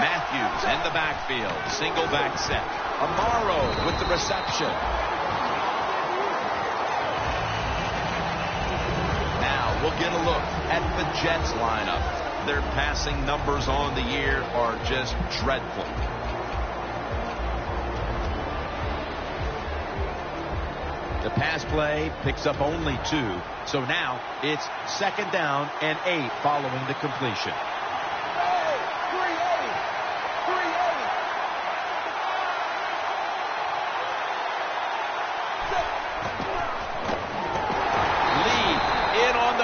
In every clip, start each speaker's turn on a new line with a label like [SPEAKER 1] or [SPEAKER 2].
[SPEAKER 1] Matthews in the backfield. Single back set. Amaro with the reception. Now we'll get a look at the Jets lineup. Their passing numbers on the year are just dreadful. The pass play picks up only 2. So now it's 2nd down and 8 following the completion.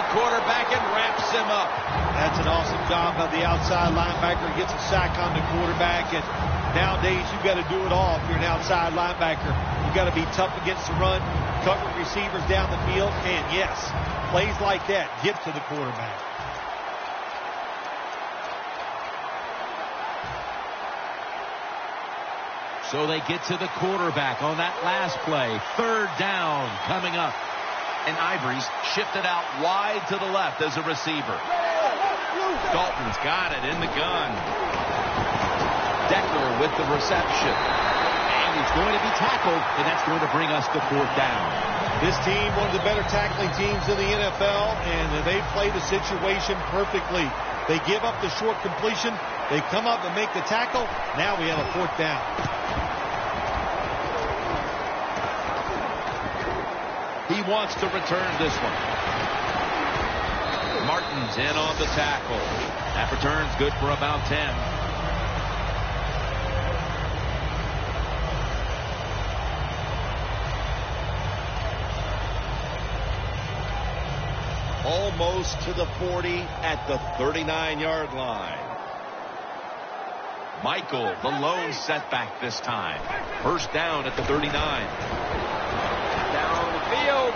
[SPEAKER 1] Quarterback and wraps him up.
[SPEAKER 2] That's an awesome job by the outside linebacker. Gets a sack on the quarterback. And nowadays, you've got to do it all if you're an outside linebacker. You've got to be tough against the run, cover receivers down the field, and yes, plays like that get to the quarterback.
[SPEAKER 1] So they get to the quarterback on that last play. 3rd down coming up. And Ivory's shifted out wide to the left as a receiver. Dalton's got it in the gun. Decker with the reception. And he's going to be tackled, and that's going to bring us to 4th down.
[SPEAKER 2] This team, one of the better tackling teams in the NFL, and they play the situation perfectly. They give up the short completion. They come up and make the tackle. Now we have a 4th down.
[SPEAKER 1] He wants to return this one. Martin's in on the tackle. That return's good for about 10. Almost to the 40 at the 39-yard line. Michael, the lone setback this time. 1st down at the 39. Down the field.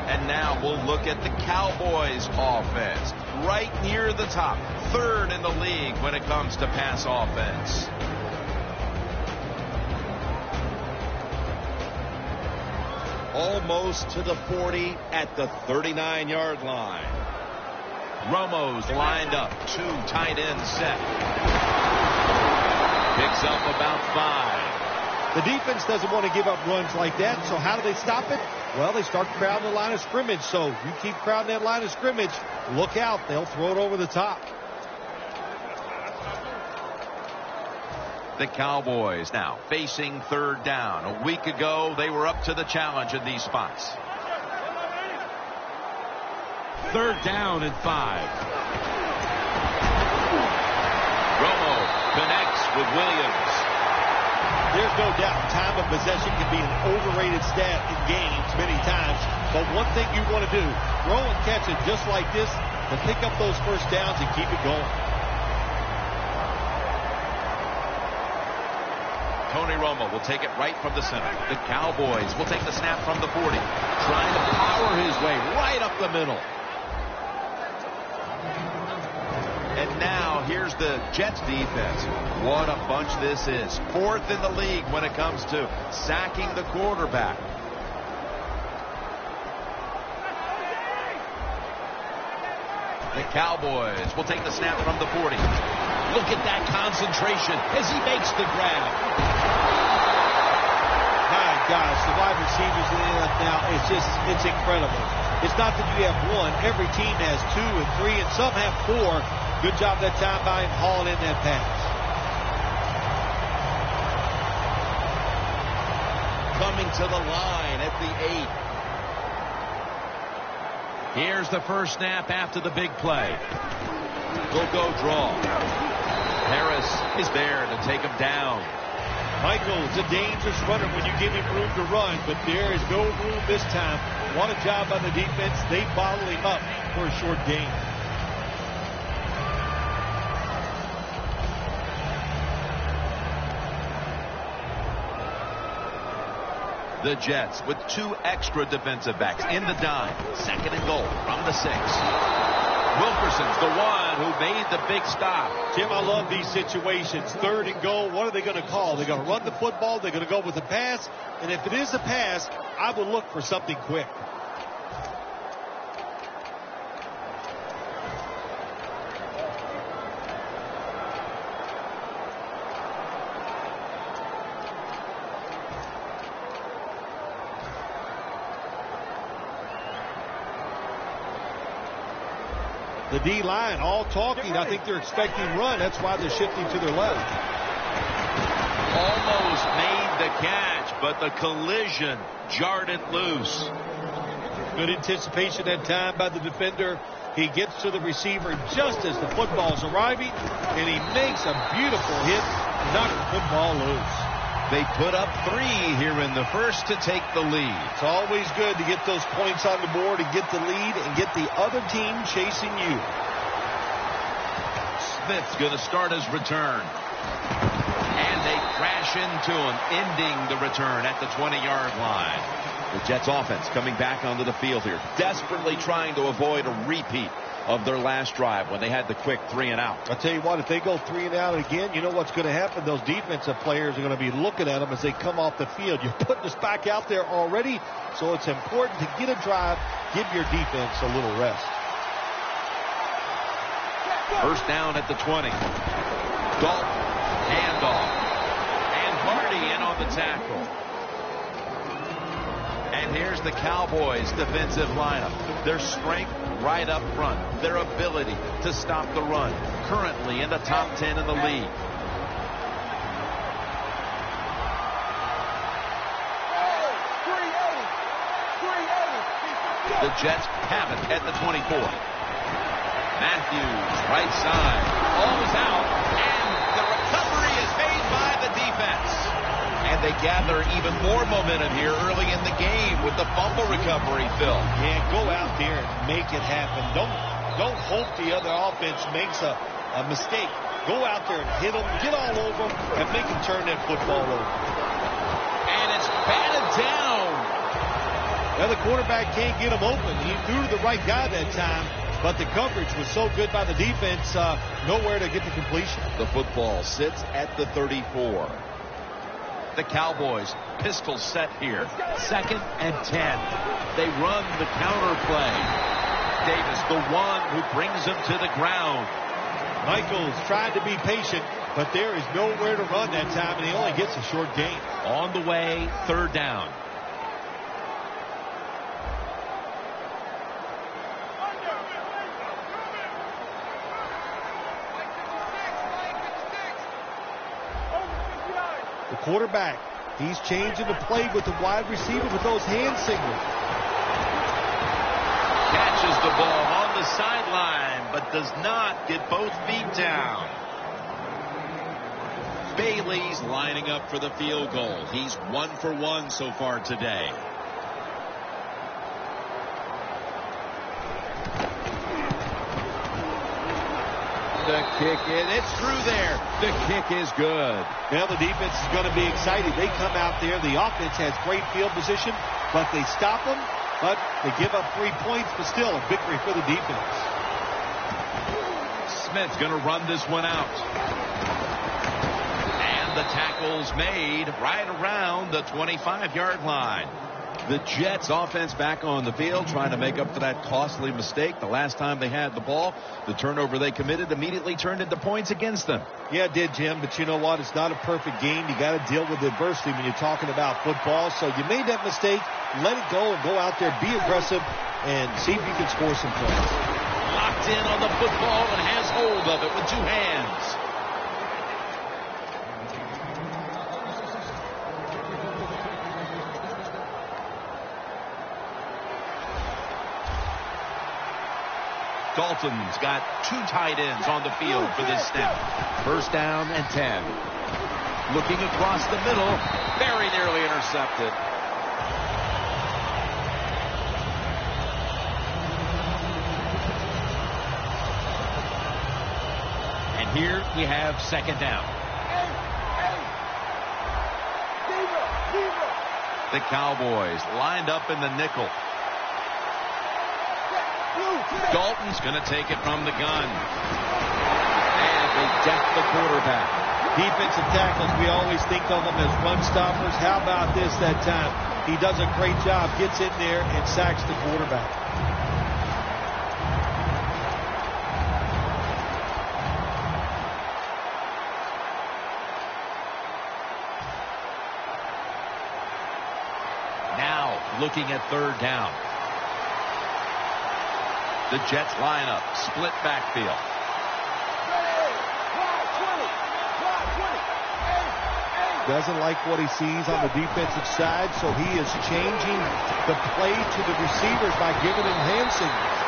[SPEAKER 1] And now we'll look at the Cowboys offense. Right near the top. 3rd in the league when it comes to pass offense. Almost to the 40 at the 39-yard line. Romo's lined up. 2 tight ends set. Picks up about 5.
[SPEAKER 2] The defense doesn't want to give up runs like that, so how do they stop it? Well, they start crowding the line of scrimmage, so you keep crowding that line of scrimmage, look out, they'll throw it over the top.
[SPEAKER 1] The Cowboys now facing 3rd down. A week ago, they were up to the challenge in these spots. 3rd down and 5. Romo connects with Williams.
[SPEAKER 2] There's no doubt time of possession can be an overrated stat in games many times. But one thing you want to do, throw and catch it just like this to pick up those 1st downs and keep it going.
[SPEAKER 1] Tony Romo will take it right from the center. The Cowboys will take the snap from the 40. Trying to power his way right up the middle. And now here's the Jets defense. What a bunch this is. 4th in the league when it comes to sacking the quarterback. The Cowboys will take the snap from the 40. Look at that concentration as he makes the grab.
[SPEAKER 2] My gosh, the wide receivers in the NFL now, it's incredible. It's not that you have one. Every team has 2 and 3, and some have 4. Good job that time by him hauling in that pass.
[SPEAKER 1] Coming to the line at the 8. Here's the first snap after the big play. Go draw. Harris is there to take him down.
[SPEAKER 2] Michael's a dangerous runner when you give him room to run, but there is no room this time. What a job on the defense. They bottle him up for a short gain.
[SPEAKER 1] The Jets with 2 extra defensive backs in the dime. 2nd and goal from the 6. Wilkerson's the one who made the big stop.
[SPEAKER 2] Jim, I love these situations. 3rd and goal. What are they going to call? They're going to run the football. They're going to go with the pass. And if it is a pass, I will look for something quick. The D-line all talking. I think they're expecting run. That's why they're shifting to their left.
[SPEAKER 1] Almost made the catch, but the collision jarred it loose.
[SPEAKER 2] Good anticipation that time by the defender. He gets to the receiver just as the football's arriving, and he makes a beautiful hit, knocking the football loose.
[SPEAKER 1] They put up 3 here in the first to take the lead.
[SPEAKER 2] It's always good to get those points on the board and get the lead and get the other team chasing you.
[SPEAKER 1] Smith's going to start his return. And they crash into him, ending the return at the 20-yard line. The Jets offense coming back onto the field here, desperately trying to avoid a repeat of their last drive when they had the quick 3 and out.
[SPEAKER 2] I'll tell you what, if they go 3 and out again, you know what's going to happen? Those defensive players are going to be looking at them as they come off the field. You're putting us back out there already, so it's important to get a drive, give your defense a little rest.
[SPEAKER 1] First down at the 20. Dalton, handoff. And Hardy in on the tackle. And here's the Cowboys' defensive lineup. Their strength right up front. Their ability to stop the run. Currently in the top 10 in the league. The Jets have it at the 24. Matthews, right side. All's out. And the recovery is made by the defense. And they gather even more momentum here early in the game with the fumble recovery, Phil.
[SPEAKER 2] Yeah, go out there and make it happen. Don't hope the other offense makes a mistake. Go out there and hit them, get all over them, and make them turn that football over.
[SPEAKER 1] And it's batted down.
[SPEAKER 2] Now the quarterback can't get him open. He threw to the right guy that time, but the coverage was so good by the defense, nowhere to get the completion.
[SPEAKER 1] The football sits at the 34. The Cowboys pistol set here. 2nd and 10. They run the counter play. Davis, the one who brings him to the ground.
[SPEAKER 2] Michaels tried to be patient, but there is nowhere to run that time, and he only gets a short gain.
[SPEAKER 1] On the way, 3rd down.
[SPEAKER 2] The quarterback, he's changing the play with the wide receiver with those hand signals.
[SPEAKER 1] Catches the ball on the sideline, but does not get both feet down. Bailey's lining up for the field goal. He's 1 for 1 so far today. The kick, it's through there. The kick is good.
[SPEAKER 2] Now the defense is going to be excited. They come out there. The offense has great field position, but they stop them. But they give up 3 points, but still a victory for the defense.
[SPEAKER 1] Smith's going to run this one out. And the tackle's made right around the 25-yard line. The Jets offense back on the field trying to make up for that costly mistake. The last time they had the ball, the turnover they committed immediately turned into points against them.
[SPEAKER 2] Yeah, it did, Jim, but you know what? It's not a perfect game. You got to deal with adversity when you're talking about football. So you made that mistake. Let it go and go out there, be aggressive, and see if you can score some points.
[SPEAKER 1] Locked in on the football and has hold of it with 2 hands. Dalton's got 2 tight ends on the field for this snap. 1st down and 10. Looking across the middle, very nearly intercepted. And here we have 2nd down. The Cowboys lined up in the nickel. Dalton's going to take it from the gun. And they deck the quarterback.
[SPEAKER 2] Defensive tackles, we always think of them as run stoppers. How about this that time? He does a great job, gets in there and sacks the quarterback.
[SPEAKER 1] Now looking at 3rd down. The Jets line up, split backfield.
[SPEAKER 2] Doesn't like what he sees on the defensive side, so he is changing the play to the receivers by giving him hand signals.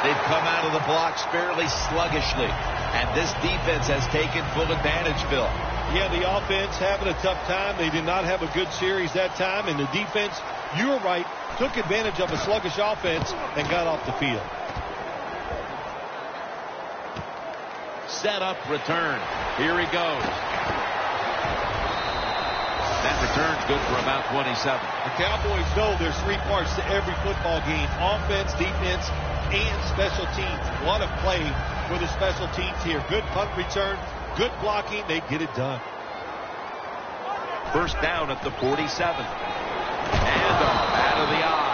[SPEAKER 1] They've come out of the blocks fairly sluggishly, and this defense has taken full advantage, Phil.
[SPEAKER 2] Yeah, the offense having a tough time. They did not have a good series that time, and the defense, you were right, took advantage of a sluggish offense and got off the field.
[SPEAKER 1] Set up, return. Here he goes. That return's good for about 27.
[SPEAKER 2] The Cowboys know there's three parts to every football game: offense, defense, and special teams. What a play for the special teams here. Good punt return, good blocking. They get it done.
[SPEAKER 1] First down at the 47. And out of the eye.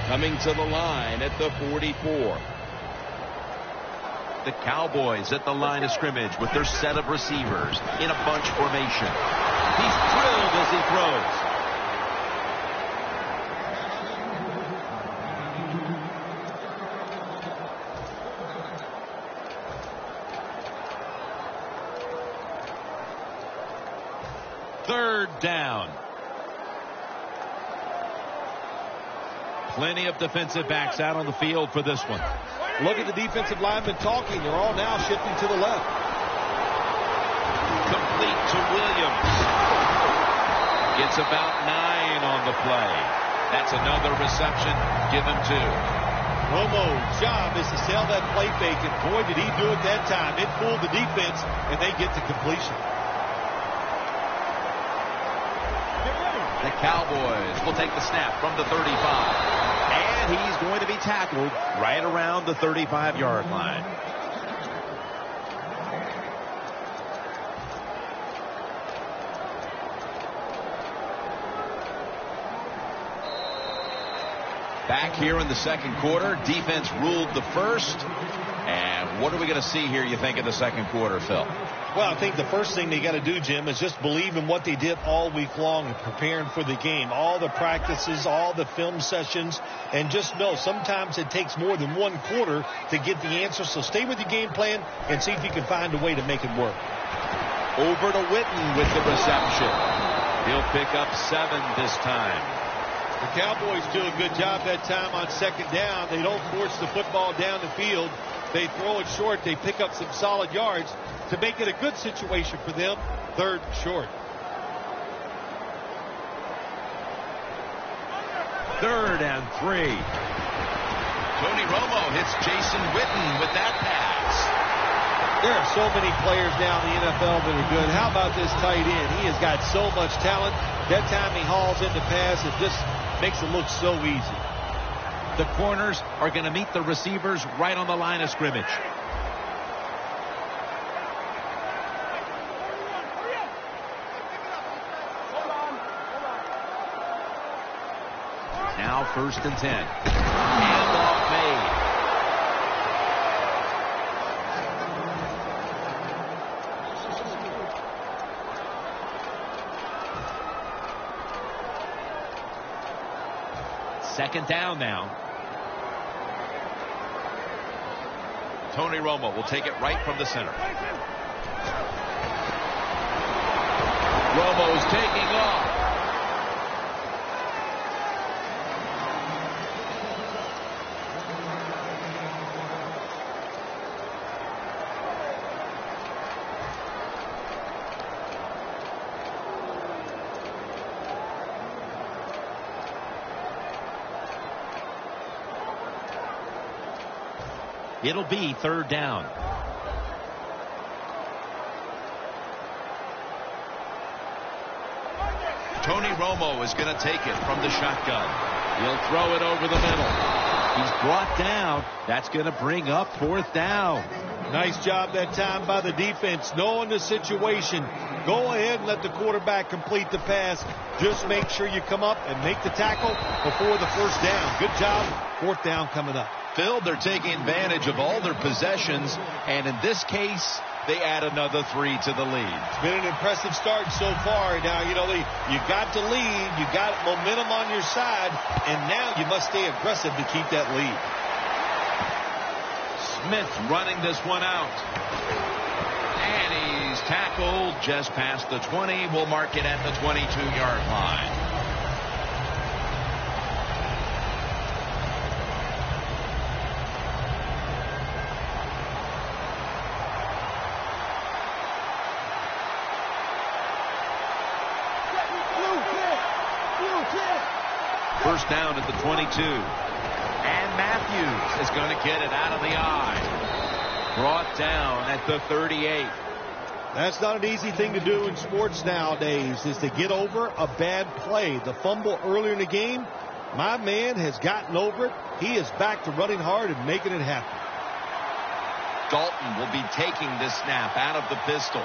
[SPEAKER 1] Coming to the line at the 44. The Cowboys at the line of scrimmage with their set of receivers in a bunch formation. He's drilled as he throws. Third down. Plenty of defensive backs out on the field for this one.
[SPEAKER 2] Look at the defensive linemen talking. They're all now shifting to the left.
[SPEAKER 1] Complete to Williams. Gets about 9 on the play. That's another reception. Give him 2.
[SPEAKER 2] Romo's job is to sell that play fake, and boy, did he do it that time. It fooled the defense, and they get to completion.
[SPEAKER 1] The Cowboys will take the snap from the 35. And he's going to be tackled right around the 35-yard line. Back here in the second quarter, defense ruled the first. And what are we going to see here, you think, in the second quarter, Phil?
[SPEAKER 2] Well, I think the first thing they got to do, Jim, is just believe in what they did all week long and preparing for the game. All the practices, all the film sessions, and just know sometimes it takes more than one quarter to get the answer. So stay with your game plan and see if you can find a way to make it work.
[SPEAKER 1] Over to Witten with the reception. He'll pick up 7 this time.
[SPEAKER 2] The Cowboys do a good job that time on second down. They don't force the football down the field. They throw it short. They pick up some solid yards to make it a good situation for them. Third short.
[SPEAKER 1] Third and 3. Tony Romo hits Jason Witten with that pass.
[SPEAKER 2] There are so many players now in the NFL that are good. How about this tight end? He has got so much talent. That time he hauls in the pass, it just makes it look so easy.
[SPEAKER 1] The corners are going to meet the receivers right on the line of scrimmage. Now first and 10. Handoff made. Second down now. Tony Romo will take it right from the center. Romo's taking off. It'll be third down. Tony Romo is going to take it from the shotgun. He'll throw it over the middle. He's brought down. That's going to bring up fourth down.
[SPEAKER 2] Nice job that time by the defense, knowing the situation. Go ahead and let the quarterback complete the pass. Just make sure you come up and make the tackle before the first down. Good job. Fourth down coming up.
[SPEAKER 1] Phil, they're taking advantage of all their possessions, and in this case, they add another 3 to the lead.
[SPEAKER 2] It's been an impressive start so far. Now, you got to lead. You got momentum on your side, and now you must stay aggressive to keep that lead.
[SPEAKER 1] Smith running this one out. And he's tackled just past the 20. We'll mark it at the 22-yard line. First down at the 22. And Matthews is going to get it out of the eye. Brought down at the 38.
[SPEAKER 2] That's not an easy thing to do in sports nowadays, is to get over a bad play. The fumble earlier in the game, my man has gotten over it. He is back to running hard and making it happen.
[SPEAKER 1] Dalton will be taking this snap out of the pistol.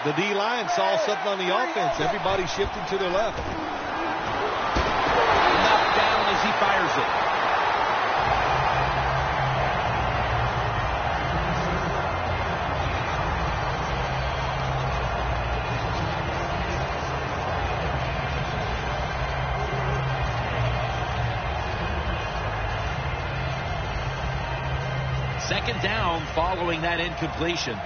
[SPEAKER 2] The D-line saw something on the offense. Everybody shifting to their left.
[SPEAKER 1] Knocked down as he fires it. Second down following that incompletion.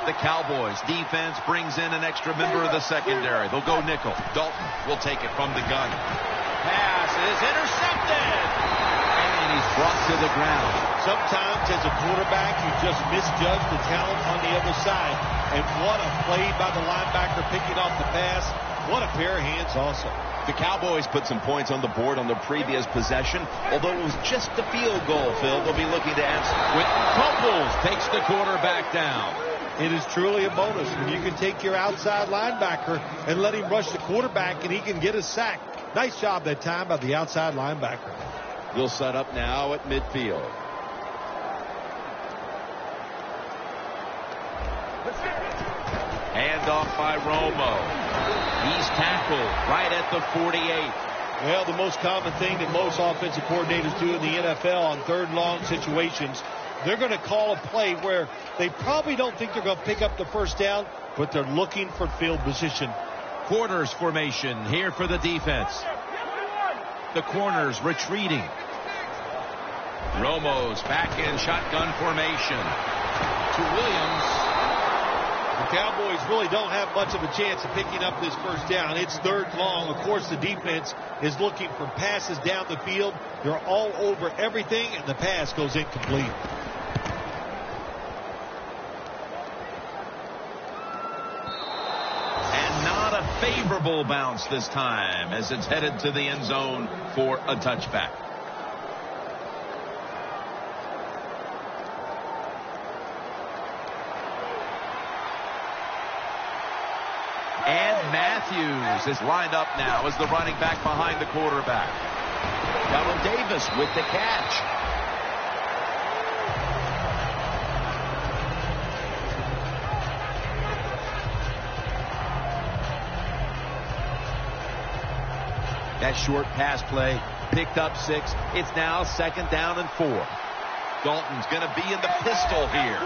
[SPEAKER 1] The Cowboys defense brings in an extra member of the secondary. They'll go nickel. Dalton will take it from the gun. Pass is intercepted. And he's brought to the ground.
[SPEAKER 2] Sometimes as a quarterback, you just misjudge the talent on the other side. And what a play by the linebacker picking off the pass. What a pair of hands also.
[SPEAKER 1] The Cowboys put some points on the board on the previous possession. Although it was just a field goal, Phil, they'll be looking to answer. With Crumples takes the quarterback down.
[SPEAKER 2] It is truly a bonus when you can take your outside linebacker and let him rush the quarterback and he can get a sack. Nice job that time by the outside linebacker.
[SPEAKER 1] We'll set up now at midfield. Handoff by Romo. He's tackled right at the 48.
[SPEAKER 2] Well, the most common thing that most offensive coordinators do in the NFL on third and long situations, they're going to call a play where they probably don't think they're going to pick up the first down, but they're looking for field position.
[SPEAKER 1] Quarters formation here for the defense. The corners retreating. Romo's back in shotgun formation. To Williams.
[SPEAKER 2] The Cowboys really don't have much of a chance of picking up this first down. It's third long. Of course, the defense is looking for passes down the field. They're all over everything, and the pass goes incomplete.
[SPEAKER 1] Favorable bounce this time as it's headed to the end zone for a touchback. And Matthews is lined up now as the running back behind the quarterback. Donald Davis with the catch. That short pass play picked up 6. It's now second down and 4. Dalton's going to be in the pistol here.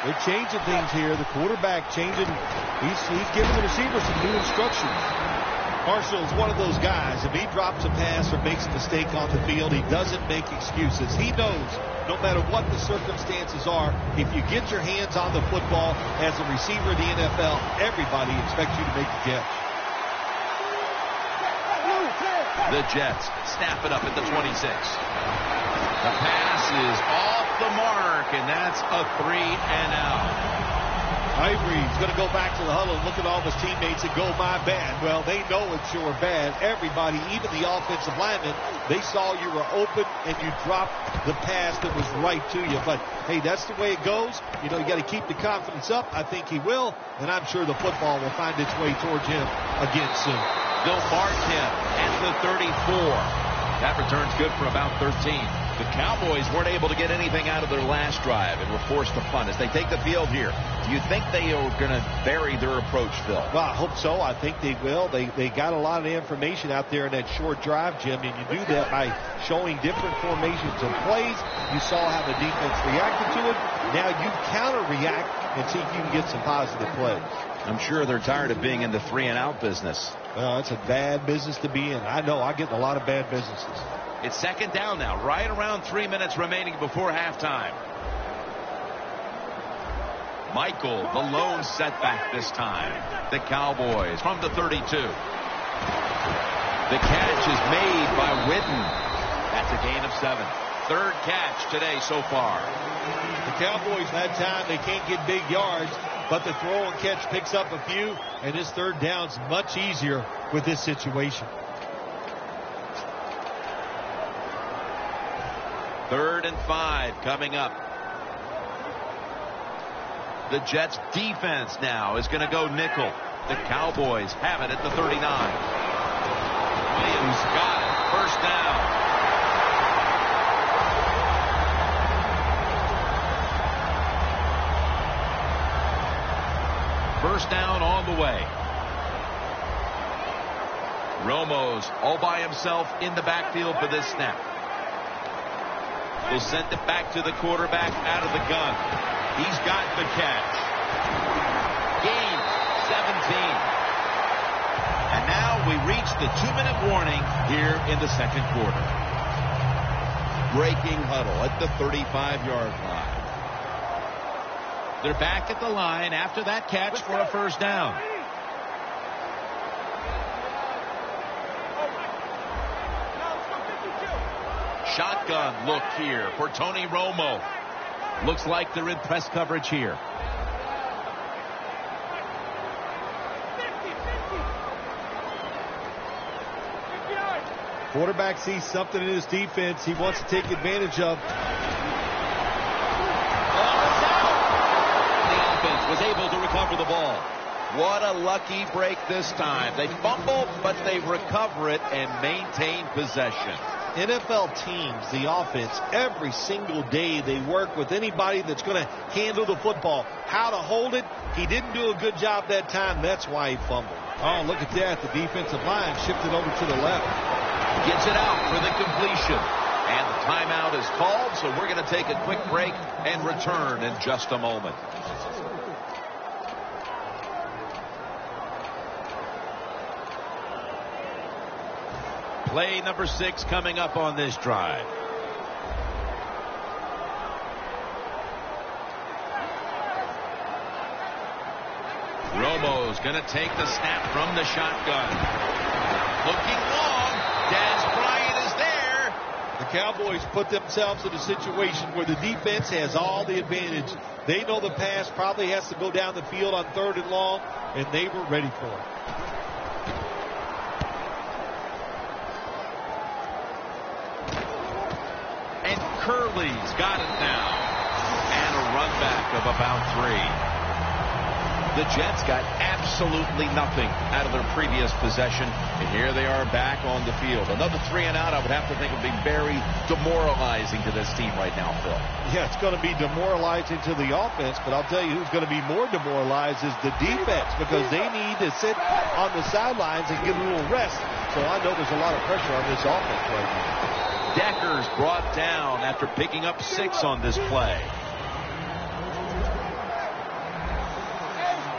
[SPEAKER 2] They're changing things here. The quarterback changing. He's giving the receiver some new instructions. Marshall's one of those guys. If he drops a pass or makes a mistake on the field, he doesn't make excuses. He knows no matter what the circumstances are, if you get your hands on the football as a receiver in the NFL, everybody expects you to make the catch.
[SPEAKER 1] The Jets snap it up at the 26. The pass is off the mark, and that's a 3-and-out.
[SPEAKER 2] Ivory's going to go back to the huddle and look at all his teammates and go, my bad. Well, they know it's your bad. Everybody, even the offensive linemen, they saw you were open and you dropped the pass that was right to you. But, hey, that's the way it goes. You know, you got to keep the confidence up. I think he will, and I'm sure the football will find its way towards him again soon.
[SPEAKER 1] They'll mark him at the 34. That return's good for about 13. The Cowboys weren't able to get anything out of their last drive and were forced to punt. As they take the field here, do you think they are going to vary their approach, Phil?
[SPEAKER 2] Well, I hope so. I think they will. They got a lot of information out there in that short drive, Jim, and you do that by showing different formations and plays. You saw how the defense reacted to it. Now you counter-react and see if you can get some positive plays.
[SPEAKER 1] I'm sure they're tired of being in the 3-and-out business.
[SPEAKER 2] Well, it's a bad business to be in. I know. I get in a lot of bad businesses.
[SPEAKER 1] It's second down now, right around 3 minutes remaining before halftime. Michael, the lone setback this time. The Cowboys from the 32. The catch is made by Witten. That's a gain of 7. Third catch today so far.
[SPEAKER 2] The Cowboys had time. They can't get big yards, but the throw and catch picks up a few, and this third down's much easier with this situation.
[SPEAKER 1] 3rd and 5 coming up. The Jets defense now is going to go nickel. The Cowboys have it at the 39. Williams got it. First down. First down on the way. Romo's all by himself in the backfield for this snap. Will send it back to the quarterback out of the gun. He's got the catch. Gain 17. And now we reach the 2-minute warning here in the second quarter. Breaking huddle at the 35-yard line. They're back at the line after that catch for a first down. Shotgun look here for Tony Romo. Looks like they're in press coverage here.
[SPEAKER 2] Quarterback sees something in his defense he wants to take advantage of.
[SPEAKER 1] The offense was able to recover the ball. What a lucky break this time. They fumble, but they recover it and maintain possession.
[SPEAKER 2] NFL teams, the offense, every single day they work with anybody that's going to handle the football. How to hold it, he didn't do a good job that time. That's why he fumbled. Oh, look at that. The defensive line shifted over to the left.
[SPEAKER 1] Gets it out for the completion. And the timeout is called, so we're going to take a quick break and return in just a moment. Play number 6 coming up on this drive. Romo's going to take the snap from the shotgun. Looking long. Dez Bryant is there.
[SPEAKER 2] The Cowboys put themselves in a situation where the defense has all the advantage. They know the pass probably has to go down the field on 3rd and long, and they were ready for it.
[SPEAKER 1] Curley's got it now. And a run back of about 3. The Jets got absolutely nothing out of their previous possession. And here they are back on the field. Another 3-and-out, I would have to think, would be very demoralizing to this team right now, Phil.
[SPEAKER 2] Yeah, it's going to be demoralizing to the offense, but I'll tell you who's going to be more demoralized is the defense, because they need to sit on the sidelines and get a little rest. So I know there's a lot of pressure on this offense right now.
[SPEAKER 1] Decker's brought down after picking up 6 on this play.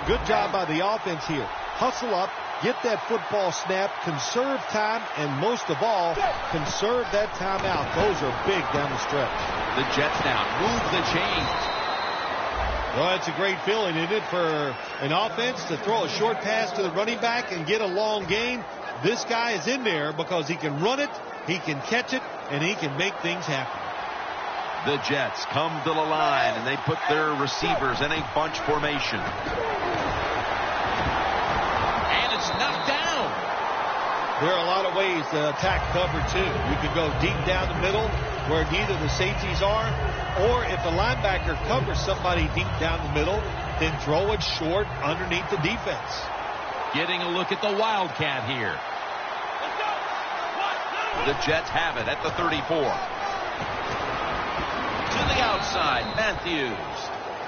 [SPEAKER 2] Good job by the offense here. Hustle up, get that football snap, conserve time, and most of all, conserve that timeout. Those are big down the stretch.
[SPEAKER 1] The Jets now move the chains.
[SPEAKER 2] Well, it's a great feeling, isn't it, for an offense to throw a short pass to the running back and get a long gain. This guy is in there because he can run it, he can catch it, and he can make things happen.
[SPEAKER 1] The Jets come to the line, and they put their receivers in a bunch formation. And it's knocked down.
[SPEAKER 2] There are a lot of ways to attack cover, too. You can go deep down the middle where neither the safeties are, or if the linebacker covers somebody deep down the middle, then throw it short underneath the defense.
[SPEAKER 1] Getting a look at the Wildcat here. The Jets have it at the 34. outside. Matthews.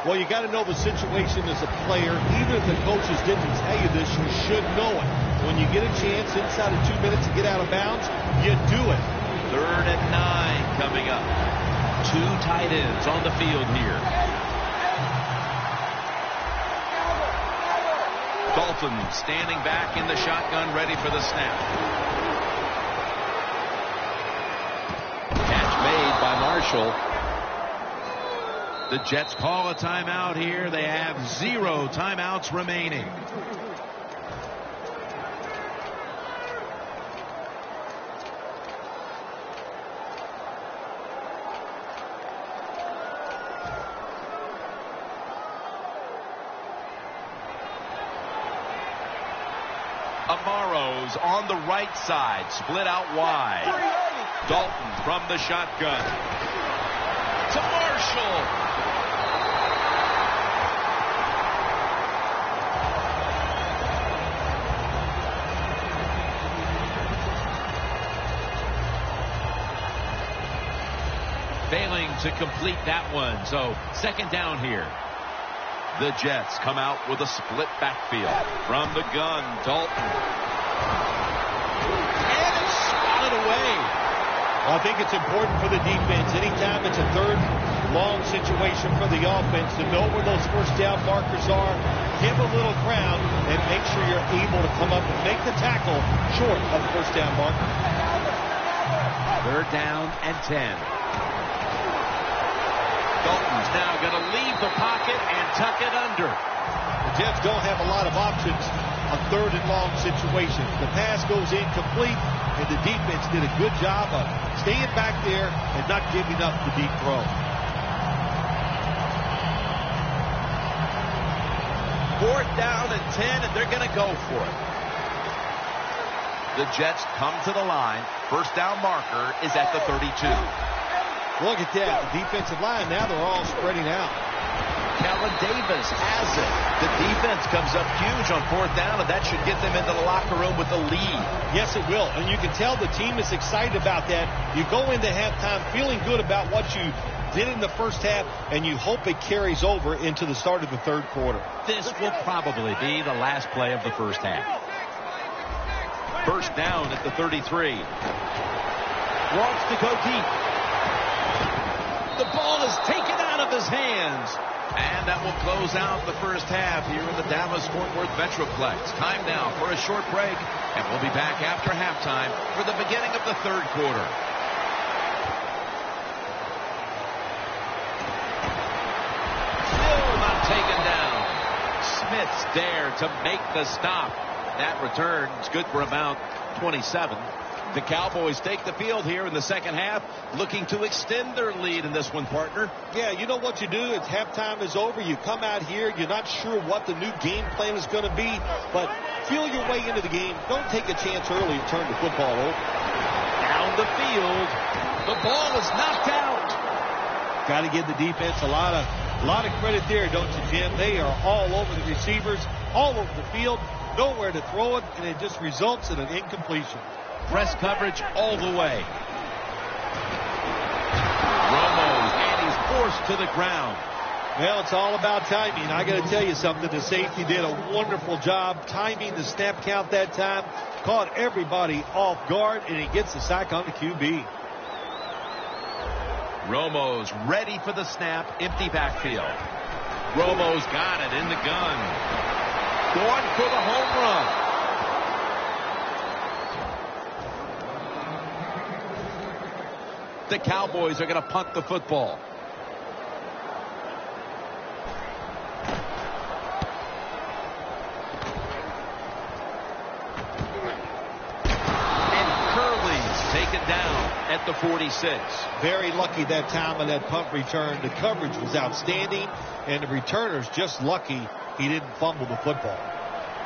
[SPEAKER 2] Well, you got to know the situation as a player. Even if the coaches didn't tell you this, you should know it. When you get a chance inside of 2 minutes to get out of bounds, you do it.
[SPEAKER 1] 3rd and 9 coming up. 2 tight ends on the field here. Dalton standing back in the shotgun, ready for the snap. Catch made by Marshall. The Jets call a timeout here. They have 0 timeouts remaining. Amaro's on the right side, split out wide. Dalton from the shotgun to Marshall. Failing to complete that one, so 2nd down here. The Jets come out with a split backfield. From the gun, Dalton. And it's swatted away.
[SPEAKER 2] Well, I think it's important for the defense. Anytime it's a 3rd long situation for the offense, to know where those 1st down markers are, give a little ground, and make sure you're able to come up and make the tackle short of the 1st down marker.
[SPEAKER 1] 3rd down and 10. Dalton's now going to leave the pocket and tuck it under.
[SPEAKER 2] The Jets don't have a lot of options on 3rd and long situations. The pass goes incomplete, and the defense did a good job of staying back there and not giving up the deep throw.
[SPEAKER 1] 4th down and 10, and they're going to go for it. The Jets come to the line. 1st down marker is at the 32.
[SPEAKER 2] Look at that. The defensive line, now they're all spreading out.
[SPEAKER 1] Kellen Davis has it. The defense comes up huge on 4th down, and that should get them into the locker room with the lead.
[SPEAKER 2] Yes, it will. And you can tell the team is excited about that. You go into halftime feeling good about what you did in the 1st half, and you hope it carries over into the start of the 3rd quarter.
[SPEAKER 1] This will probably be the last play of the 1st half. 1st down at the 33. Wants to go deep. The ball is taken out of his hands. And that will close out the 1st half here in the Dallas-Fort Worth Metroplex. Time now for a short break. And we'll be back after halftime for the beginning of the 3rd quarter. Still not taken down. Smith's there to make the stop. That return is good for about 27. The Cowboys take the field here in the 2nd half, looking to extend their lead in this one, partner.
[SPEAKER 2] Yeah, you know what you do? It's halftime is over. You come out here. You're not sure what the new game plan is going to be, but feel your way into the game. Don't take a chance early and turn the football over.
[SPEAKER 1] Down the field. The ball is knocked out.
[SPEAKER 2] Got to give the defense a lot of credit there, don't you, Jim? They are all over the receivers, all over the field, nowhere to throw it, and it just results in an incompletion.
[SPEAKER 1] Press coverage all the way. Romo, and he's forced to the ground.
[SPEAKER 2] Well, it's all about timing. I got to tell you something. The safety did a wonderful job timing the snap count that time. Caught everybody off guard, and he gets the sack on the QB.
[SPEAKER 1] Romo's ready for the snap. Empty backfield. Romo's got it in the gun. Going for the home run. The Cowboys are going to punt the football. And Curley's taken down at the 46.
[SPEAKER 2] Very lucky that time on that punt return. The coverage was outstanding, and the returner's just lucky he didn't fumble the football.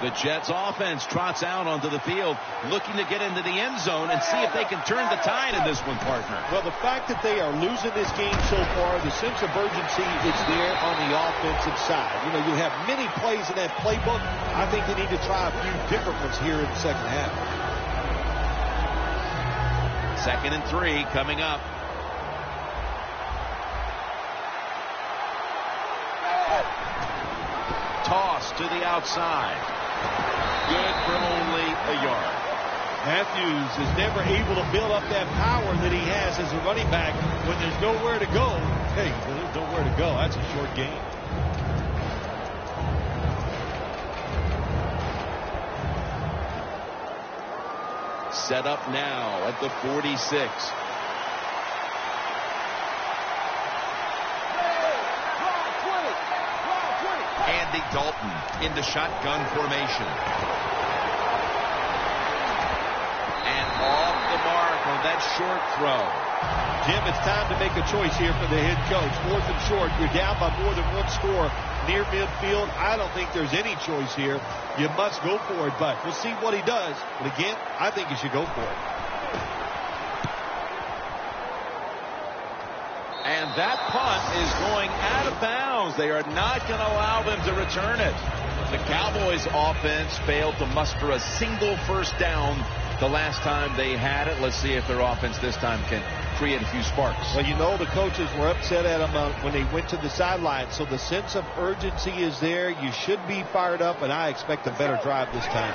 [SPEAKER 1] The Jets offense trots out onto the field, looking to get into the end zone and see if they can turn the tide in this one, partner.
[SPEAKER 2] Well, the fact that they are losing this game so far, the sense of urgency is there on the offensive side. You know, you have many plays in that playbook. I think they need to try a few different ones here in the 2nd half.
[SPEAKER 1] 2nd and 3 coming up. to the outside. Good for only a yard.
[SPEAKER 2] Matthews is never able to build up that power that he has as a running back when there's nowhere to go. Hey, there's nowhere to go. That's a short gain.
[SPEAKER 1] Set up now at the 46. Andy Dalton in the shotgun formation. And off the mark on that short throw.
[SPEAKER 2] Jim, it's time to make a choice here for the head coach. 4th and short. You're down by more than one score near midfield. I don't think there's any choice here. You must go for it, but we'll see what he does. But again, I think you should go for it.
[SPEAKER 1] And that punt is going out of bounds. They are not going to allow them to return it. The Cowboys offense failed to muster a single first down the last time they had it. Let's see if their offense this time can create a few sparks.
[SPEAKER 2] Well, you know the coaches were upset at them when they went to the sideline, so the sense of urgency is there. You should be fired up, and I expect a better drive this time.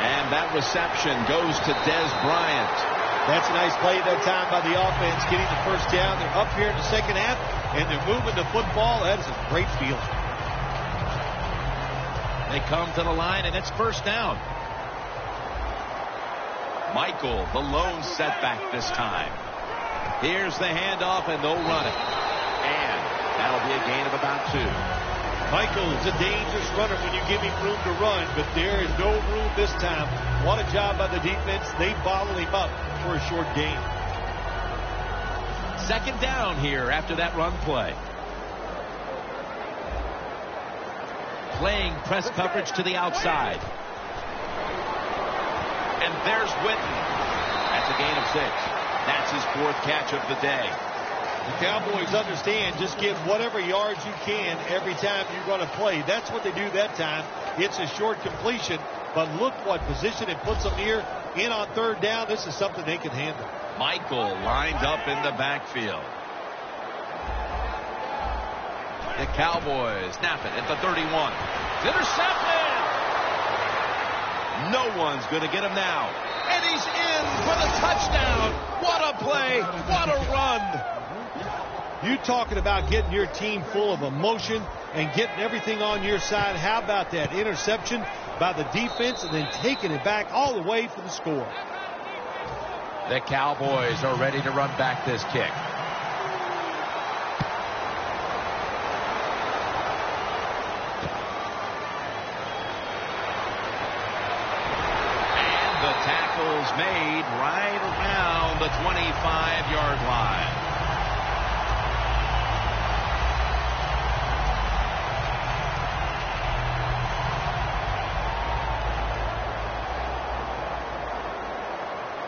[SPEAKER 1] And that reception goes to Dez Bryant.
[SPEAKER 2] That's a nice play that time by the offense, getting the first down. They're up here in the second half, and they're moving the football. That is a great feeling.
[SPEAKER 1] They come to the line, and it's first down. Michael, the lone setback this time. Here's the handoff, and they'll run it. And that'll be a gain of about 2.
[SPEAKER 2] Michael is a dangerous runner when you give him room to run, but there is no room this time. What a job by the defense. They bottle him up for a short gain.
[SPEAKER 1] Second down here after that run play. Playing press coverage to the outside. And there's Witten. That's a gain of 6. That's his 4th catch of the day.
[SPEAKER 2] The Cowboys understand just get whatever yards you can every time you're going to play. That's what they do that time. It's a short completion, but look what position it puts them here. In on third down, this is something they can handle.
[SPEAKER 1] Michael lined up in the backfield. The Cowboys snap it at the 31. It's intercepted! No one's going to get him now. And he's in for the touchdown. What a play. What a run.
[SPEAKER 2] You talking about getting your team full of emotion and getting everything on your side. How about that interception by the defense and then taking it back all the way for the score?
[SPEAKER 1] The Cowboys are ready to run back this kick. Tackles made right around the 25-yard line.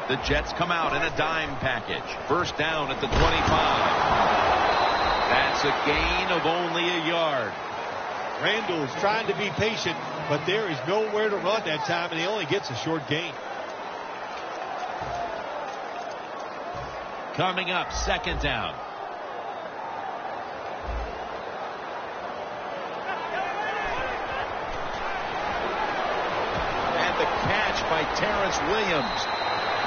[SPEAKER 1] The Jets come out in a dime package. First down at the 25. That's a gain of only a yard.
[SPEAKER 2] Randall's trying to be patient, but there is nowhere to run that time, and he only gets a short gain.
[SPEAKER 1] Coming up, second down. And the catch by Terrence Williams.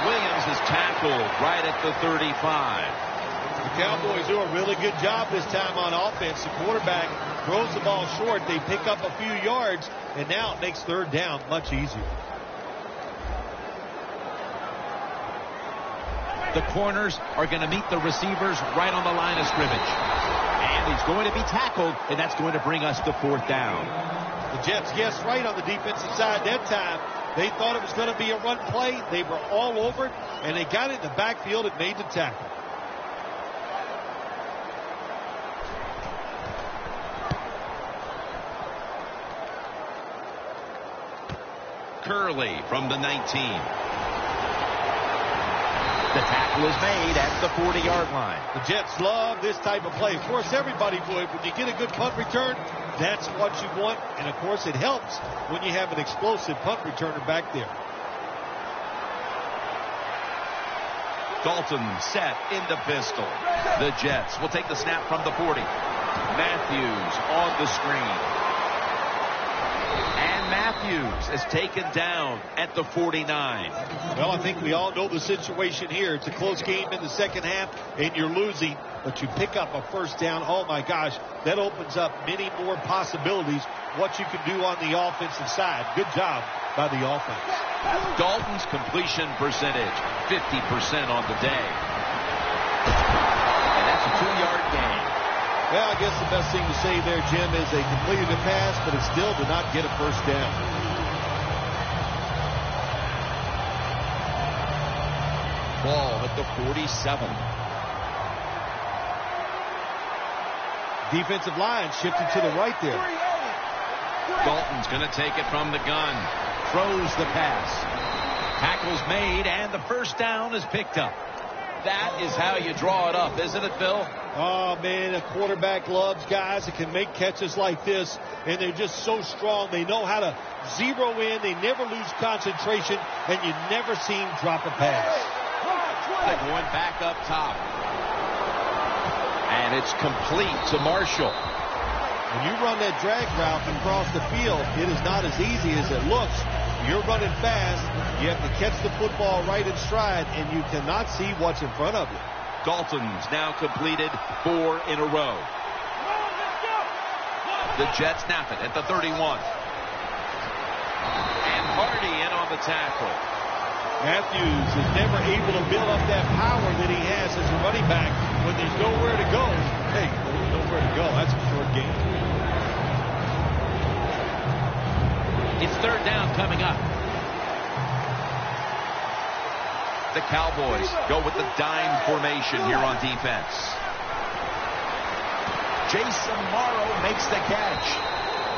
[SPEAKER 1] Williams is tackled right at the 35.
[SPEAKER 2] The Cowboys do a really good job this time on offense. The quarterback throws the ball short. They pick up a few yards, and now it makes third down much easier.
[SPEAKER 1] The corners are going to meet the receivers right on the line of scrimmage. And he's going to be tackled, and that's going to bring us to fourth down.
[SPEAKER 2] The Jets guessed right on the defensive side that time. They thought it was going to be a run play. They were all over it, and they got it in the backfield and made the tackle.
[SPEAKER 1] Curley from the 19. The tackle is made at the 40-yard line.
[SPEAKER 2] The Jets love this type of play. Of course, everybody would. When you get a good punt return, that's what you want. And, of course, it helps when you have an explosive punt returner back there.
[SPEAKER 1] Dalton set in the pistol. The Jets will take the snap from the 40. Matthews on the screen. And Matthews is taken down at the 49.
[SPEAKER 2] Well, I think we all know the situation here. It's a close game in the second half, and you're losing, but you pick up a first down. Oh, my gosh, that opens up many more possibilities, what you can do on the offensive side. Good job by the offense.
[SPEAKER 1] Dalton's completion percentage, 50% on the day. And that's a 2-yard gain.
[SPEAKER 2] Well, I guess the best thing to say there, Jim, is they completed a pass, but it still did not get a first down.
[SPEAKER 1] Ball at the 47.
[SPEAKER 2] Defensive line shifted to the right there.
[SPEAKER 1] Dalton's going to take it from the gun. Throws the pass. Tackle's made, and the first down is picked up. That is how you draw it up, isn't it, Bill?
[SPEAKER 2] Oh, man, a quarterback loves guys that can make catches like this, and they're just so strong. They know how to zero in. They never lose concentration, and you never see him drop a pass.
[SPEAKER 1] They're going back up top. And it's complete to Marshall.
[SPEAKER 2] When you run that drag route across the field, it is not as easy as it looks. You're running fast. You have to catch the football right in stride, and you cannot see what's in front of you.
[SPEAKER 1] Dalton's now completed 4 in a row. The Jets snap it at the 31. And Hardy in on the tackle.
[SPEAKER 2] Matthews is never able to build up that power that he has as a running back when there's nowhere to go. Hey, there's nowhere to go. That's a short game.
[SPEAKER 1] It's third down coming up. The Cowboys go with the dime formation here on defense. Jason Morrow makes the catch.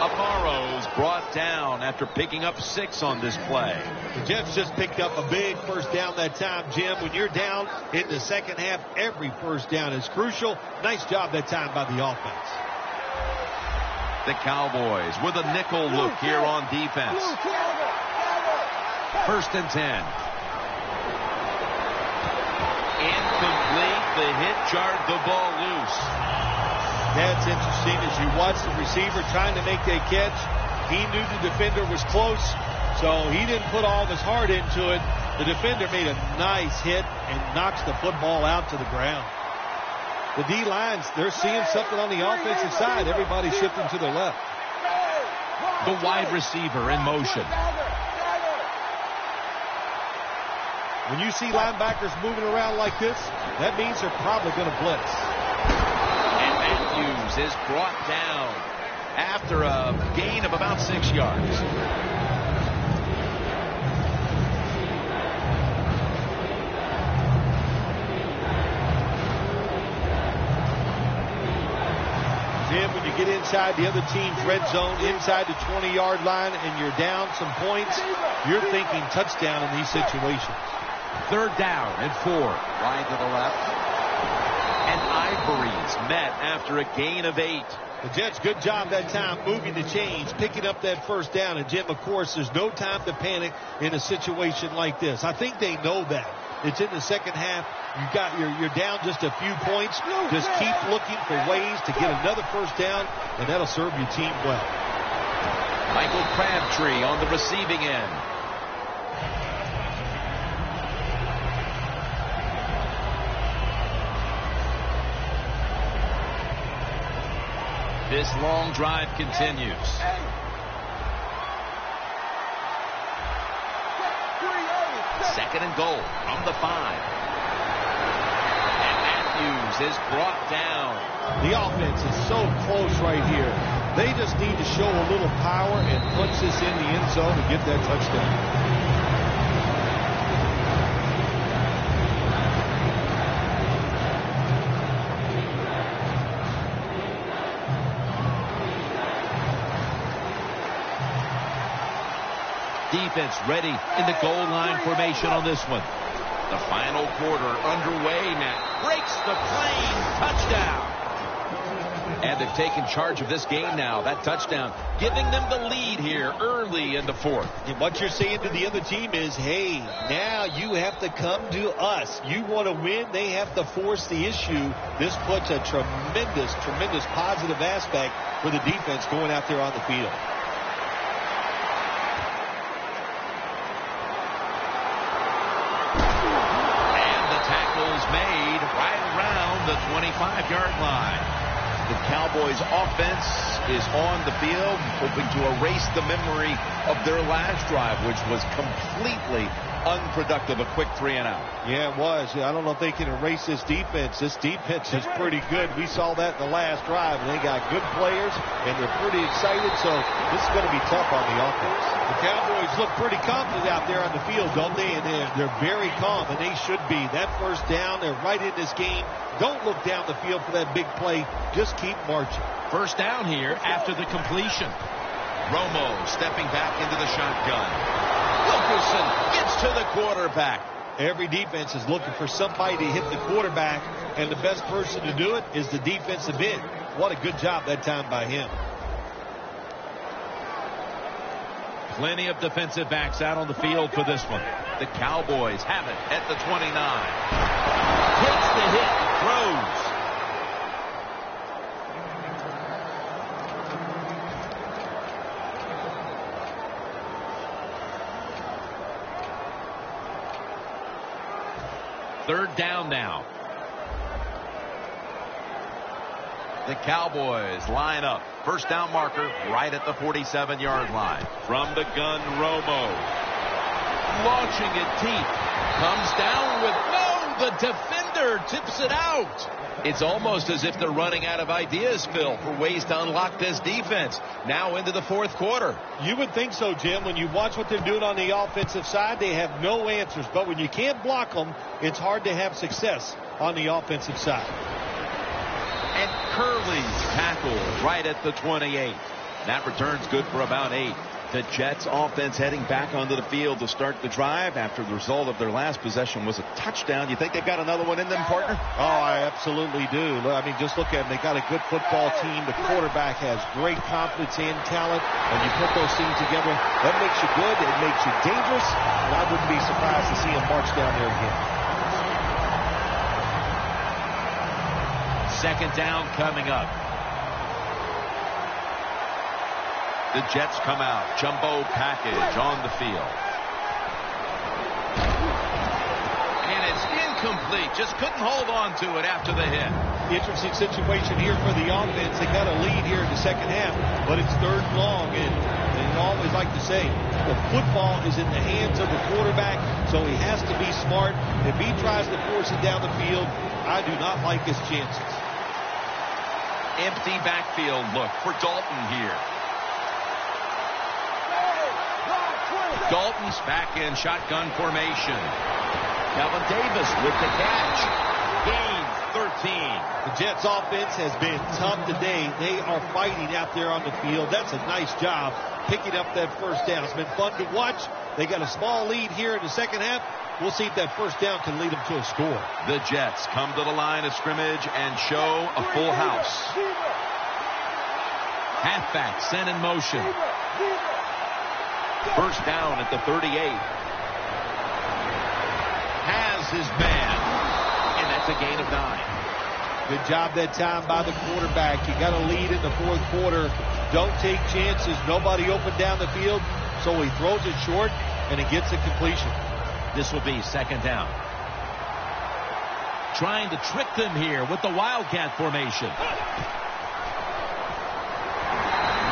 [SPEAKER 1] Amoro's brought down after picking up 6 on this play.
[SPEAKER 2] The Jets just picked up a big first down that time, Jim. When you're down in the second half, every first down is crucial. Nice job that time by the offense.
[SPEAKER 1] The Cowboys with a nickel look here on defense. First and 10. Incomplete. The hit jarred the ball loose.
[SPEAKER 2] That's interesting. As you watch the receiver trying to make that catch, he knew the defender was close, so he didn't put all of his heart into it. The defender made a nice hit and knocks the football out to the ground. The D-lines, they're seeing something on the offensive side. Everybody's shifting to their left.
[SPEAKER 1] The wide receiver in motion.
[SPEAKER 2] When you see linebackers moving around like this, that means they're probably going to blitz.
[SPEAKER 1] And Matthews is brought down after a gain of about 6 yards.
[SPEAKER 2] Jim, when you get inside the other team's red zone, inside the 20-yard line, and you're down some points, you're thinking touchdown in these situations.
[SPEAKER 1] Third down and 4. Wide to the left. And Ivory's met after a gain of 8.
[SPEAKER 2] The Jets, good job that time moving the chains, picking up that first down. And, Jim, of course, there's no time to panic in a situation like this. I think they know that. It's in the second half. You're down just a few points. Just keep looking for ways to get another first down, and that'll serve your team well.
[SPEAKER 1] Michael Crabtree on the receiving end. This long drive continues. Second and goal from the 5. And Matthews is brought down.
[SPEAKER 2] The offense is so close right here. They just need to show a little power and punch this in the end zone and get that touchdown.
[SPEAKER 1] Defense ready in the goal line formation on this one. The final quarter underway now. Breaks the plane. Touchdown. And they've taken charge of this game now. That touchdown giving them the lead here early in the fourth.
[SPEAKER 2] And what you're saying to the other team is, hey, now you have to come to us. You want to win, they have to force the issue. This puts a tremendous, tremendous positive aspect for the defense going out there on the field.
[SPEAKER 1] And the tackle's made right around the 25-yard line. The Cowboys offense is on the field, hoping to erase the memory of their last drive, which was completely unproductive. A quick 3-and-out.
[SPEAKER 2] Yeah, it was. I don't know if they can erase this defense. This defense is pretty good. We saw that in the last drive, and they got good players, and they're pretty excited, so this is going to be tough on the offense. The Cowboys look pretty confident out there on the field, don't they? And they're very calm, and they should be. That first down, they're right in this game. Don't look down the field for that big play. Just keep marching.
[SPEAKER 1] First down here after the completion. Romo stepping back into the shotgun. Wilkerson gets to the quarterback.
[SPEAKER 2] Every defense is looking for somebody to hit the quarterback, and the best person to do it is the defensive end. What a good job that time by him.
[SPEAKER 1] Plenty of defensive backs out on the field for this one. The Cowboys have it at the 29. Takes the hit, throws. Third down now. The Cowboys line up. First down marker right at the 47-yard line. From the gun, Romo. Launching it deep. Comes down with, no, the defender tips it out. It's almost as if they're running out of ideas, Phil, for ways to unlock this defense. Now into the fourth quarter.
[SPEAKER 2] You would think so, Jim. When you watch what they're doing on the offensive side, they have no answers. But when you can't block them, it's hard to have success on the offensive side.
[SPEAKER 1] And Curley's tackle right at the 28. That return's good for about 8. The Jets offense heading back onto the field to start the drive after the result of their last possession was a touchdown. You think they've got another one in them, partner?
[SPEAKER 2] Oh, I absolutely do. I mean, just look at them. They got a good football team. The quarterback has great confidence and talent. And you put those things together, that makes you good. It makes you dangerous. And I wouldn't be surprised to see him march down there again.
[SPEAKER 1] Second down coming up. The Jets come out. Jumbo package on the field. And it's incomplete. Just couldn't hold on to it after the hit.
[SPEAKER 2] Interesting situation here for the offense. They got a lead here in the second half, but it's third and long. And I always like to say, the football is in the hands of the quarterback, so he has to be smart. If he tries to force it down the field, I do not like his chances.
[SPEAKER 1] Empty backfield look for Dalton here. Dalton's back in shotgun formation. Calvin Davis with the catch. Gain 13.
[SPEAKER 2] The Jets offense has been tough today. They are fighting out there on the field. That's a nice job picking up that first down. It's been fun to watch. They got a small lead here in the second half. We'll see if that first down can lead them to a score.
[SPEAKER 1] The Jets come to the line of scrimmage and show a full house. Halfback sent in motion. First down at the 38. Has his man. And that's a gain of 9.
[SPEAKER 2] Good job that time by the quarterback. You got a lead in the fourth quarter. Don't take chances. Nobody open down the field. So he throws it short, and it gets a completion.
[SPEAKER 1] This will be second down. Trying to trick them here with the Wildcat formation.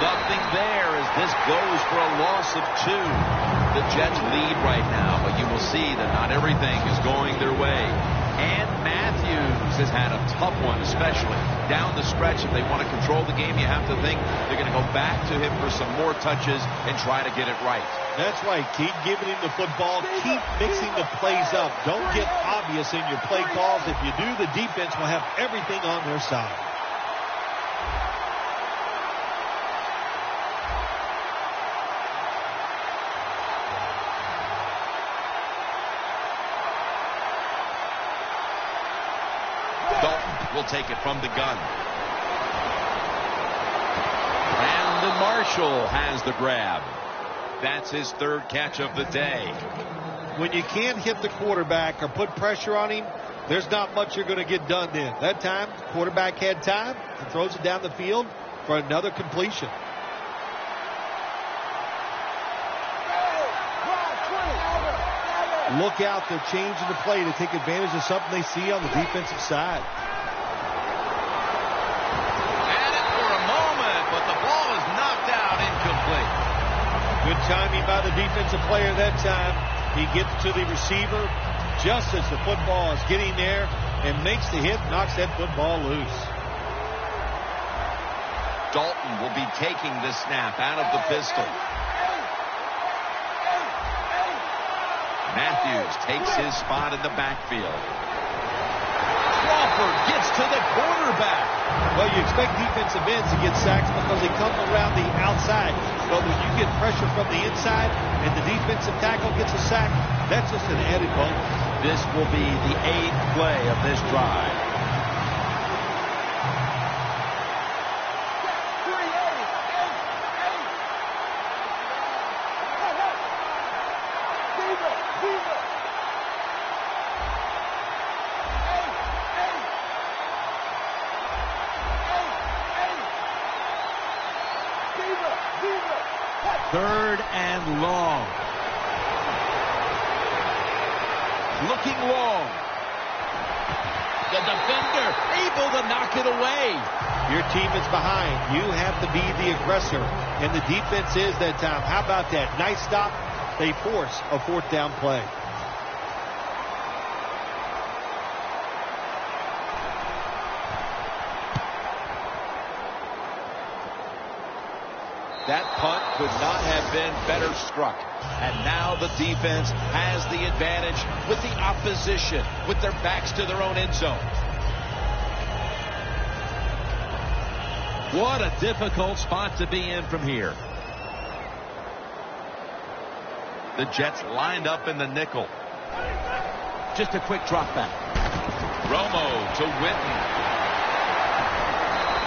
[SPEAKER 1] Nothing there as this goes for a loss of 2. The Jets lead right now, but you will see that not everything is going their way. And Matthews has had a tough one, especially down the stretch. If they want to control the game, you have to think they're going to go back to him for some more touches and try to get it right.
[SPEAKER 2] That's right. Keep giving him the football. Keep mixing the plays up. Don't get obvious in your play calls. If you do, the defense will have everything on their side.
[SPEAKER 1] Dalton will take it from the gun. Marshall has the grab. That's his third catch of the day.
[SPEAKER 2] When you can't hit the quarterback or put pressure on him, there's not much you're going to get done then. That time, quarterback had time and throws it down the field for another completion. Look out, they're changing the play to take advantage of something they see on the defensive side.
[SPEAKER 1] Had it for a moment, but the ball is knocked out, incomplete.
[SPEAKER 2] Good timing by the defensive player that time. He gets to the receiver just as the football is getting there and makes the hit, knocks that football loose.
[SPEAKER 1] Dalton will be taking the snap out of the pistol. Matthews takes his spot in the backfield. Crawford gets to the quarterback.
[SPEAKER 2] Well, you expect defensive ends to get sacks because they come around the outside. But when you get pressure from the inside and the defensive tackle gets a sack, that's just an added bonus.
[SPEAKER 1] This will be the 8th play of this drive. Third and long. Looking long. The defender able to knock it away.
[SPEAKER 2] Your team is behind. You have to be the aggressor. And the defense is that time. How about that? Nice stop. They force a 4th down play.
[SPEAKER 1] That punt could not have been better struck. And now the defense has the advantage with the opposition, with their backs to their own end zone. What a difficult spot to be in from here. The Jets lined up in the nickel. Just a quick drop back. Romo to Witten.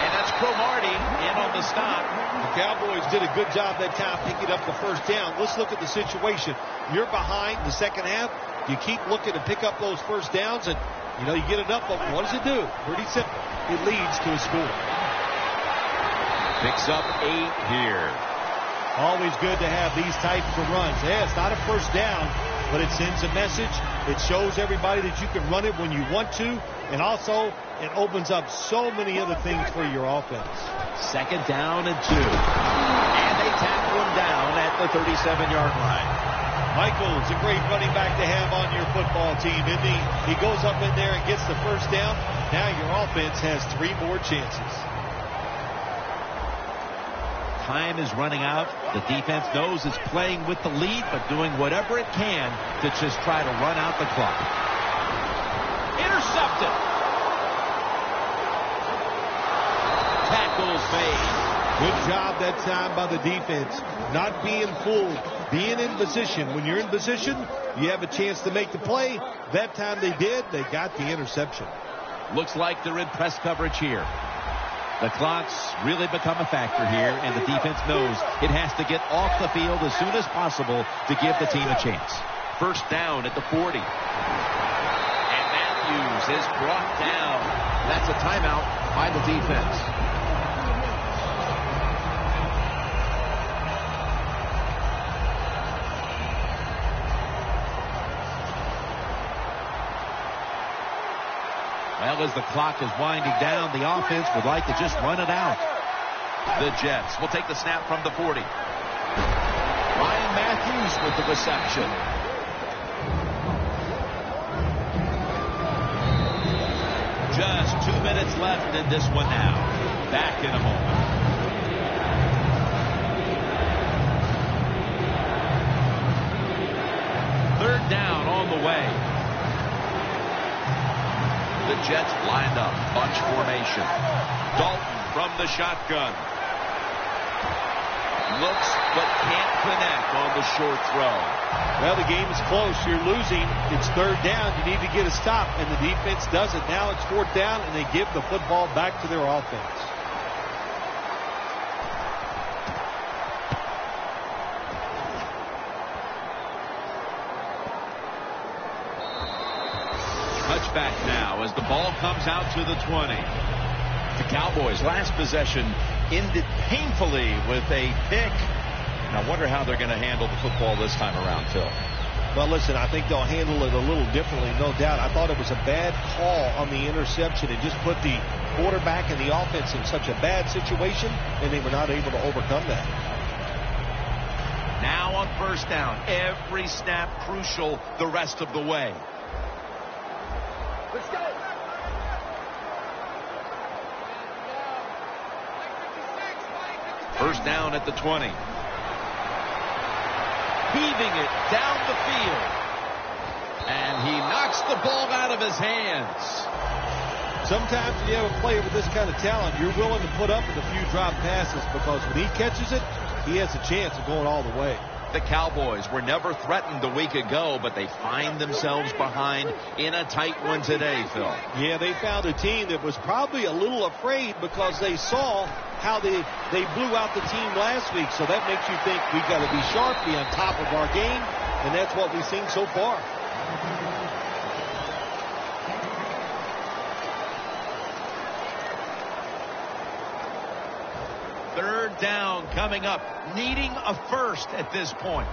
[SPEAKER 1] And that's Cromartie in on the stop.
[SPEAKER 2] The Cowboys did a good job that time picking up the first down. Let's look at the situation. You're behind the second half. You keep looking to pick up those first downs, and, you get it up, but what does it do? Pretty simple. It leads to a score.
[SPEAKER 1] Picks up 8 here.
[SPEAKER 2] Always good to have these types of runs. Yeah, it's not a first down, but it sends a message. It shows everybody that you can run it when you want to, and also it opens up so many other things for your offense.
[SPEAKER 1] 2nd down and 2. And they tackle him down at the 37-yard line.
[SPEAKER 2] Michael's a great running back to have on your football team, isn't he? He goes up in there and gets the first down. Now your offense has 3 more chances.
[SPEAKER 1] Time is running out. The defense knows it's playing with the lead, but doing whatever it can to just try to run out the clock. Intercepted. Tackles made.
[SPEAKER 2] Good job that time by the defense. Not being fooled. Being in position. When you're in position, you have a chance to make the play. That time they did. They got the interception.
[SPEAKER 1] Looks like they're in press coverage here. The clock's really become a factor here, and the defense knows it has to get off the field as soon as possible to give the team a chance. First down at the 40. And Matthews is brought down. That's a timeout by the defense. Well, as the clock is winding down, the offense would like to just run it out. The Jets will take the snap from the 40. Ryan Matthews with the reception. Just 2 minutes left in this one now. Back in a moment. Third down on the way. The Jets lined up, bunch formation. Dalton from the shotgun. Looks but can't connect on the short throw.
[SPEAKER 2] Well, the game is close. You're losing. It's third down. You need to get a stop, and the defense does it. Now it's 4th down, and they give the football back to their offense.
[SPEAKER 1] touchback now as the ball comes out to the 20. The Cowboys' last possession ended painfully with a pick. And I wonder how they're going to handle the football this time around, Phil.
[SPEAKER 2] Well, listen, I think they'll handle it a little differently, no doubt. I thought it was a bad call on the interception. It just put the quarterback and the offense in such a bad situation, and they were not able to overcome that.
[SPEAKER 1] Now on first down, every snap crucial the rest of the way.
[SPEAKER 3] Let's go.
[SPEAKER 1] First down at the 20. Heaving it down the field. And he knocks the ball out of his hands.
[SPEAKER 2] Sometimes when you have a player with this kind of talent, you're willing to put up with a few drop passes because when he catches it, he has a chance of going all the way.
[SPEAKER 1] The Cowboys were never threatened a week ago, but they find themselves behind in a tight one today, Phil.
[SPEAKER 2] Yeah, they found a team that was probably a little afraid because they saw how they blew out the team last week. So that makes you think we've got to be sharp, be on top of our game, and that's what we've seen so far.
[SPEAKER 1] Third down coming up, needing a first at this point.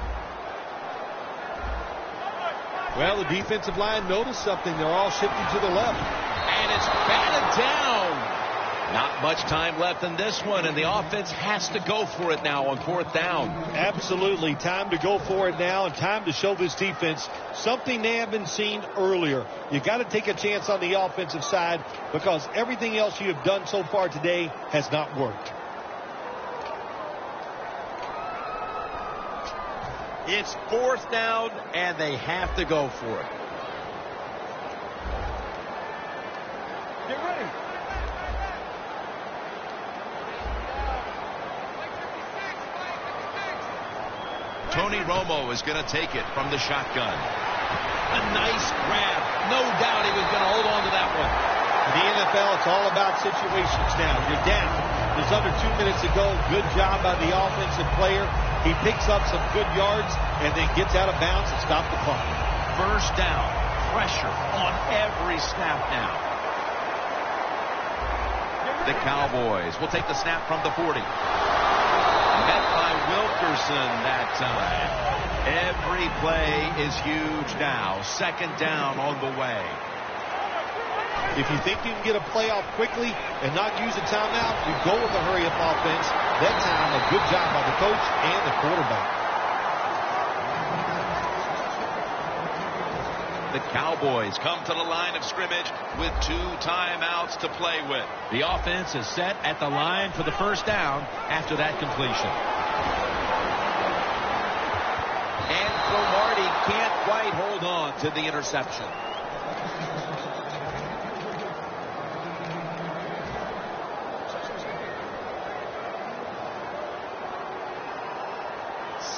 [SPEAKER 2] Well, the defensive line noticed something. They're all shifting to the left.
[SPEAKER 1] And it's batted down. Not much time left in this one, and the offense has to go for it now on fourth down.
[SPEAKER 2] Absolutely. Time to go for it now and time to show this defense something they haven't seen earlier. You got to take a chance on the offensive side because everything else you have done so far today has not worked.
[SPEAKER 1] It's fourth down, and they have to go for it.
[SPEAKER 3] Get ready.
[SPEAKER 1] Tony Romo is going to take it from the shotgun. A nice grab. No doubt he was going to hold on to that one.
[SPEAKER 2] In the NFL, it's all about situations now. You're down. There's under 2 minutes to go. Good job by the offensive player. He picks up some good yards and then gets out of bounds and stops the clock.
[SPEAKER 1] First down. Pressure on every snap now. The Cowboys will take the snap from the 40. Met by Wilkerson that time. Every play is huge now. Second down on the way.
[SPEAKER 2] If you think you can get a play off quickly and not use a timeout, you go with a hurry-up offense. That time, a good job by the coach and the quarterback.
[SPEAKER 1] The Cowboys come to the line of scrimmage with 2 timeouts to play with. The offense is set at the line for the first down after that completion. And Cromartie can't quite hold on to the interception.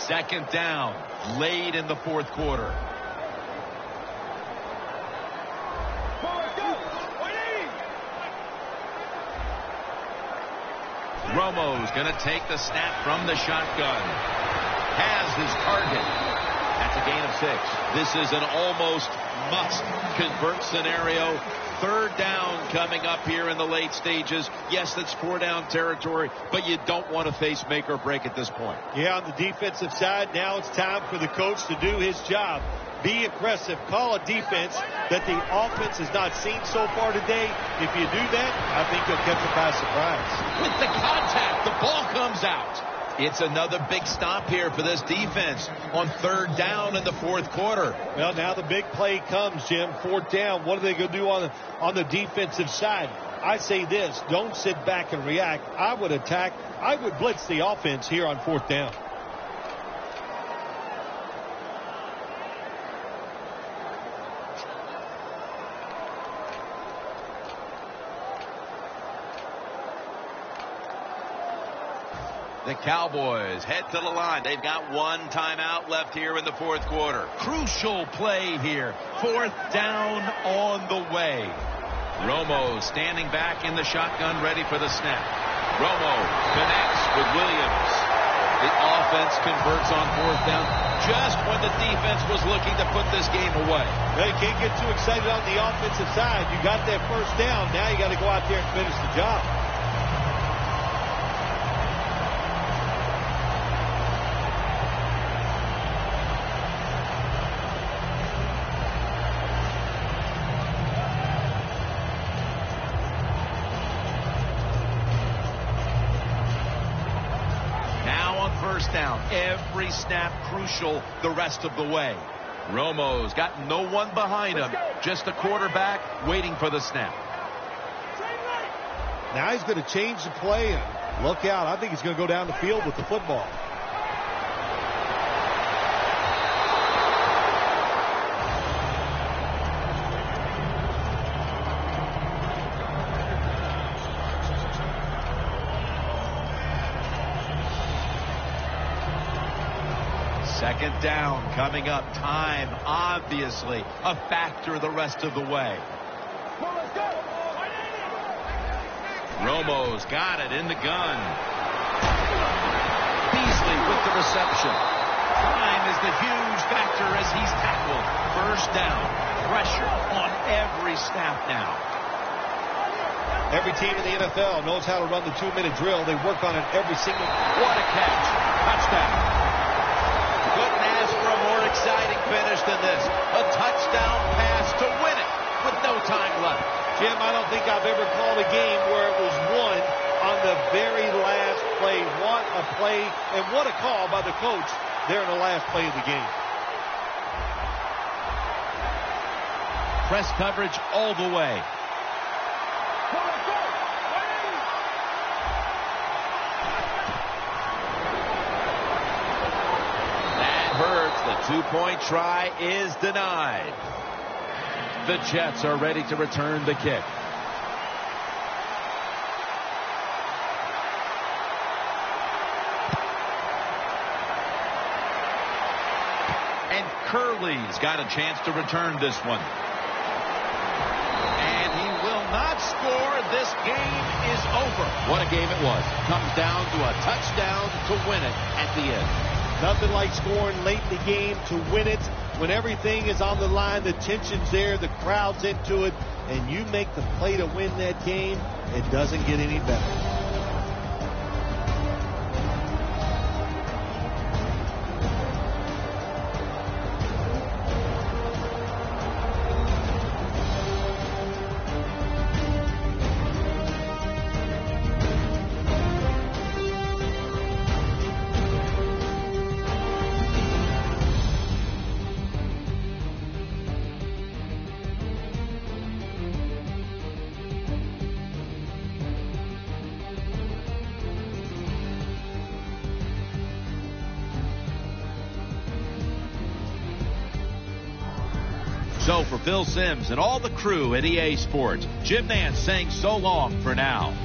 [SPEAKER 1] Second down, late in the fourth quarter. Romo's going to take the snap from the shotgun. Has his target. That's a gain of 6. This is an almost must-convert scenario. Third down coming up here in the late stages. Yes, that's 4-down territory, but you don't want to face make or break at this point.
[SPEAKER 2] Yeah, on the defensive side, now it's time for the coach to do his job. Be aggressive. Call a defense that the offense has not seen so far today. If you do that, I think you'll catch it by surprise.
[SPEAKER 1] With the contact, the ball comes out. It's another big stop here for this defense on third down in the fourth quarter.
[SPEAKER 2] Well, now the big play comes, Jim. Fourth down. What are they going to do on the defensive side? I say this. Don't sit back and react. I would attack. I would blitz the offense here on fourth down.
[SPEAKER 1] The Cowboys head to the line. They've got 1 timeout left here in the fourth quarter. Crucial play here. Fourth down on the way. Romo standing back in the shotgun, ready for the snap. Romo connects with Williams. The offense converts on 4th down just when the defense was looking to put this game away.
[SPEAKER 2] Well, you can't get too excited on the offensive side. You got that 1st down. Now you got to go out there and finish the job.
[SPEAKER 1] Down. Every snap crucial the rest of the way. Romo's got no one behind him. Just the quarterback waiting for the snap.
[SPEAKER 2] Now he's going to change the play and look out. I think he's going to go down the field with the football.
[SPEAKER 1] Second down coming up. Time, obviously, a factor the rest of the way. Romo's got it in the gun. Beasley with the reception. Time is the huge factor as he's tackled. 1st down. Pressure on every snap now.
[SPEAKER 2] Every team in the NFL knows how to run the 2-minute drill. They work on it every single.
[SPEAKER 1] What a catch. Touchdown. Couldn't ask for a more exciting finish than this. A touchdown pass to win it with no time left.
[SPEAKER 2] Jim, I don't think I've ever called a game where it was won on the very last play. What a play, and what a call by the coach there in the last play of the game.
[SPEAKER 1] Press coverage all the way. The 2-point try is denied. The Jets are ready to return the kick. And Curley's got a chance to return this one. And he will not score. This game is over. What a game it was. Comes down to a touchdown to win it at the end.
[SPEAKER 2] Nothing like scoring late in the game to win it. When everything is on the line, the tension's there, the crowd's into it, and you make the play to win that game, it doesn't get any better.
[SPEAKER 1] So for Phil Simms and all the crew at EA Sports, Jim Nance saying so long for now.